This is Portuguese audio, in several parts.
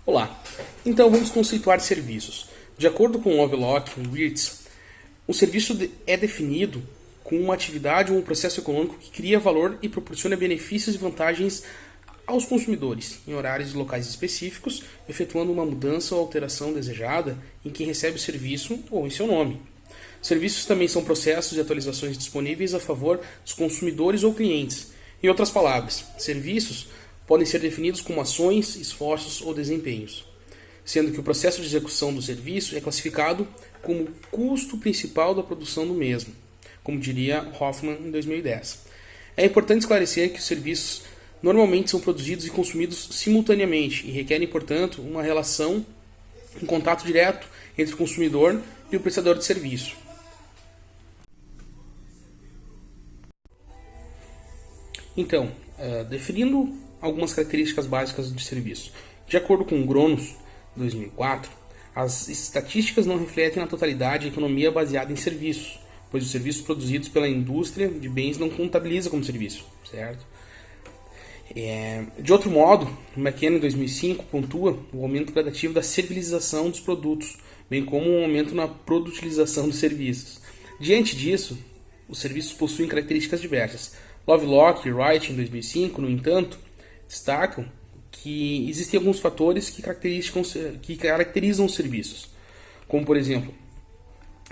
Olá, então vamos conceituar serviços. De acordo com Lovelock e Wirtz, o serviço é definido como uma atividade ou um processo econômico que cria valor e proporciona benefícios e vantagens aos consumidores, em horários e locais específicos, efetuando uma mudança ou alteração desejada em quem recebe o serviço ou em seu nome. Serviços também são processos e atualizações disponíveis a favor dos consumidores ou clientes. Em outras palavras, serviços podem ser definidos como ações, esforços ou desempenhos, sendo que o processo de execução do serviço é classificado como custo principal da produção do mesmo, como diria Hoffman em 2010. É importante esclarecer que os serviços normalmente são produzidos e consumidos simultaneamente e requerem, portanto, uma relação, um contato direto entre o consumidor e o prestador de serviço. Então, definindo algumas características básicas de serviço. De acordo com o Gronos, 2004, as estatísticas não refletem na totalidade a economia baseada em serviços, pois os serviços produzidos pela indústria de bens não contabiliza como serviço, certo? De outro modo, McKenna, em 2005, pontua o aumento gradativo da servilização dos produtos, bem como um aumento na produtilização dos serviços. Diante disso, os serviços possuem características diversas. Lovelock e Wright, em 2005, no entanto, destacam que existem alguns fatores que caracterizam os serviços, como, por exemplo,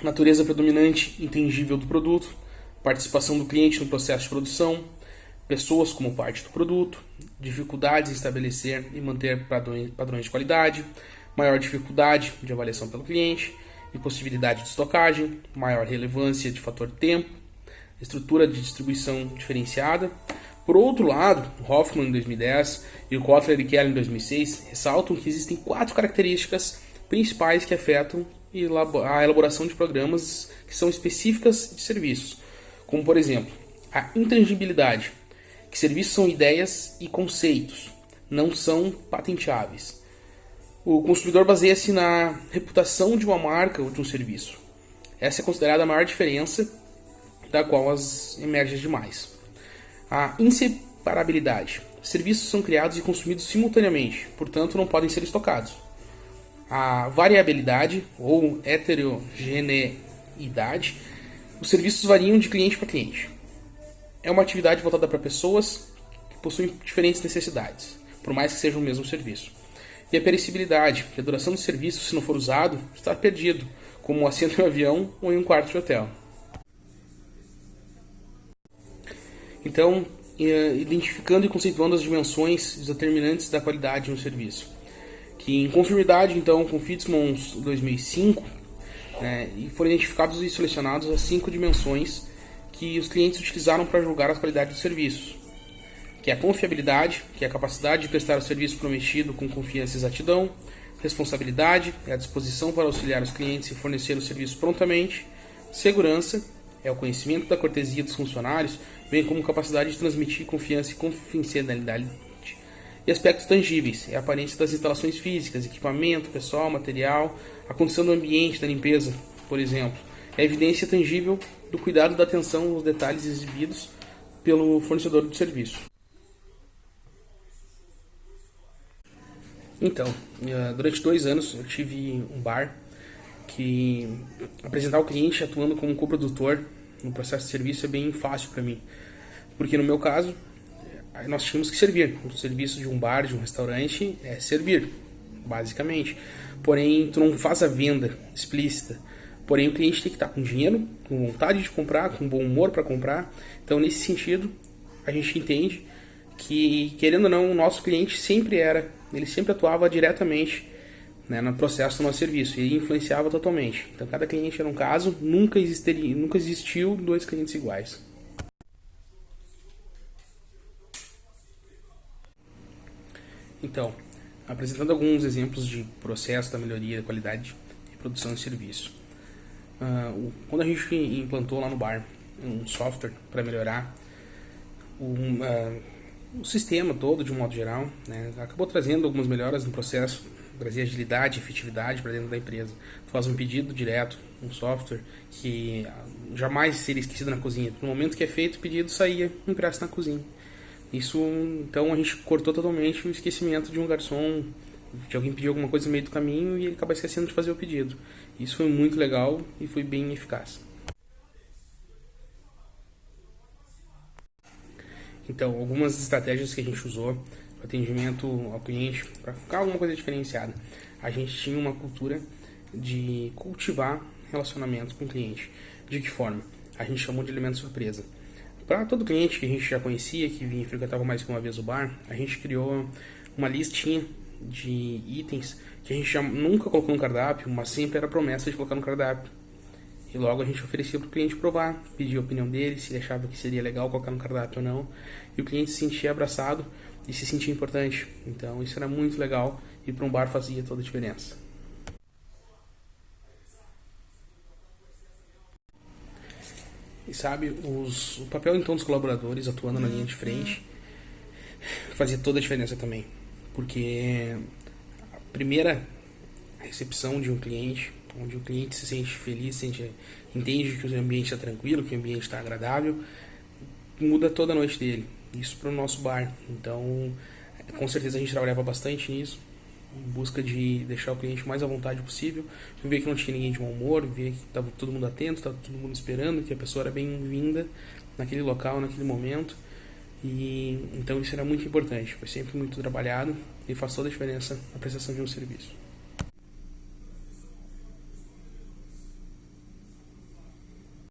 natureza predominante intangível do produto, participação do cliente no processo de produção, pessoas como parte do produto, dificuldades em estabelecer e manter padrões de qualidade, maior dificuldade de avaliação pelo cliente, impossibilidade de estocagem, maior relevância de fator tempo, estrutura de distribuição diferenciada. Por outro lado, Hoffman em 2010 e o Kotler e Keller em 2006 ressaltam que existem 4 características principais que afetam a elaboração de programas que são específicas de serviços, como, por exemplo, a intangibilidade, que serviços são ideias e conceitos, não são patenteáveis. O consumidor baseia-se na reputação de uma marca ou de um serviço. Essa é considerada a maior diferença, da qual as emergem demais. A inseparabilidade. Serviços são criados e consumidos simultaneamente, portanto não podem ser estocados. A variabilidade ou heterogeneidade. Os serviços variam de cliente para cliente. É uma atividade voltada para pessoas que possuem diferentes necessidades, por mais que seja o mesmo serviço. E a perecibilidade, que a duração do serviço, se não for usado, está perdido, como um assento em um avião ou em um quarto de hotel. Então, identificando e conceituando as dimensões e os determinantes da qualidade de um serviço. Que, em conformidade então com Fitzsimmons 2005, foram identificados e selecionados as 5 dimensões que os clientes utilizaram para julgar a qualidade dos serviços, que é a confiabilidade, que é a capacidade de prestar o serviço prometido com confiança e exatidão, responsabilidade, é a disposição para auxiliar os clientes e fornecer o serviço prontamente, segurança, é o conhecimento da cortesia dos funcionários, bem como capacidade de transmitir confiança e confidencialidade. E aspectos tangíveis, é a aparência das instalações físicas, equipamento, pessoal, material, a condição do ambiente, da limpeza, por exemplo. É a evidência tangível do cuidado e da atenção aos detalhes exibidos pelo fornecedor do serviço. Então, durante 2 anos eu tive um bar que apresentar o cliente atuando como coprodutor no processo de serviço é bem fácil para mim, porque no meu caso nós tínhamos que servir. O serviço de um bar, de um restaurante é servir, basicamente. Porém, tu não faz a venda explícita. Porém, o cliente tem que estar com dinheiro, com vontade de comprar, com bom humor para comprar. Então, nesse sentido, a gente entende que, querendo ou não, o nosso cliente ele sempre atuava diretamente, no processo do nosso serviço, e influenciava totalmente. Então, cada cliente era um caso, nunca existiu 2 clientes iguais. Então, apresentando alguns exemplos de processo da melhoria da qualidade e produção de serviço. Quando a gente implantou lá no bar um software para melhorar o sistema todo, de um modo geral, acabou trazendo algumas melhoras no processo, trazia agilidade e efetividade para dentro da empresa. Tu faz um pedido direto, um software que jamais seria esquecido na cozinha. No momento que é feito o pedido, saía impresso na cozinha. Isso, então, a gente cortou totalmente o esquecimento de um garçom de alguém pedir alguma coisa no meio do caminho e ele acabar esquecendo de fazer o pedido. Isso foi muito legal e foi bem eficaz. Então, algumas estratégias que a gente usou para atendimento ao cliente, para ficar alguma coisa diferenciada. A gente tinha uma cultura de cultivar relacionamentos com o cliente. De que forma? A gente chamou de elemento surpresa. Para todo cliente que a gente já conhecia, que vinha e frequentava mais que uma vez o bar, a gente criou uma listinha de itens que a gente já nunca colocou no cardápio, mas sempre era promessa de colocar no cardápio. E logo a gente oferecia para o cliente provar, pedir a opinião dele, se ele achava que seria legal colocar no cardápio ou não. E o cliente se sentia abraçado e se sentia importante. Então isso era muito legal e para um bar fazia toda a diferença. E sabe, o papel então dos colaboradores atuando na linha de frente fazia toda a diferença também. Porque a primeira recepção de um cliente, onde o cliente se sente feliz, entende que o ambiente está tranquilo, que o ambiente está agradável, muda toda a noite dele. Isso para o nosso bar. Então, com certeza a gente trabalhava bastante nisso, em busca de deixar o cliente o mais à vontade possível, ver que não tinha ninguém de mau humor, ver que estava todo mundo atento, estava todo mundo esperando, que a pessoa era bem-vinda naquele local, naquele momento. E então isso era muito importante, foi sempre muito trabalhado e faz toda a diferença na prestação de um serviço.